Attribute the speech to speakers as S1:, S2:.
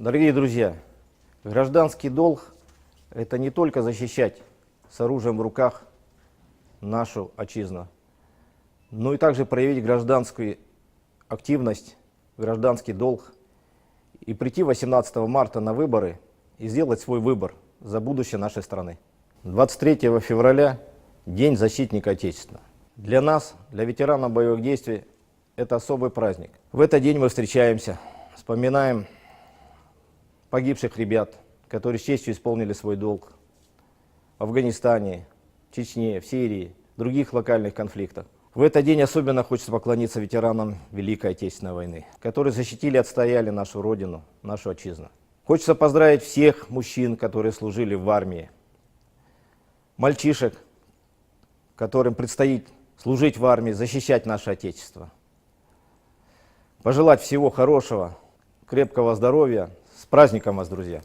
S1: Дорогие друзья, гражданский долг – это не только защищать с оружием в руках нашу отчизну, но и также проявить гражданскую активность, гражданский долг и прийти 18 марта на выборы и сделать свой выбор за будущее нашей страны. 23 февраля – День защитника Отечества. Для нас, для ветеранов боевых действий, это особый праздник. В этот день мы встречаемся, вспоминаем погибших ребят, которые с честью исполнили свой долг в Афганистане, Чечне, в Сирии, в других локальных конфликтах. В этот день особенно хочется поклониться ветеранам Великой Отечественной войны, которые защитили и отстояли нашу Родину, нашу отчизну. Хочется поздравить всех мужчин, которые служили в армии, мальчишек, которым предстоит служить в армии, защищать наше Отечество. Пожелать всего хорошего, крепкого здоровья. С праздником вас, друзья!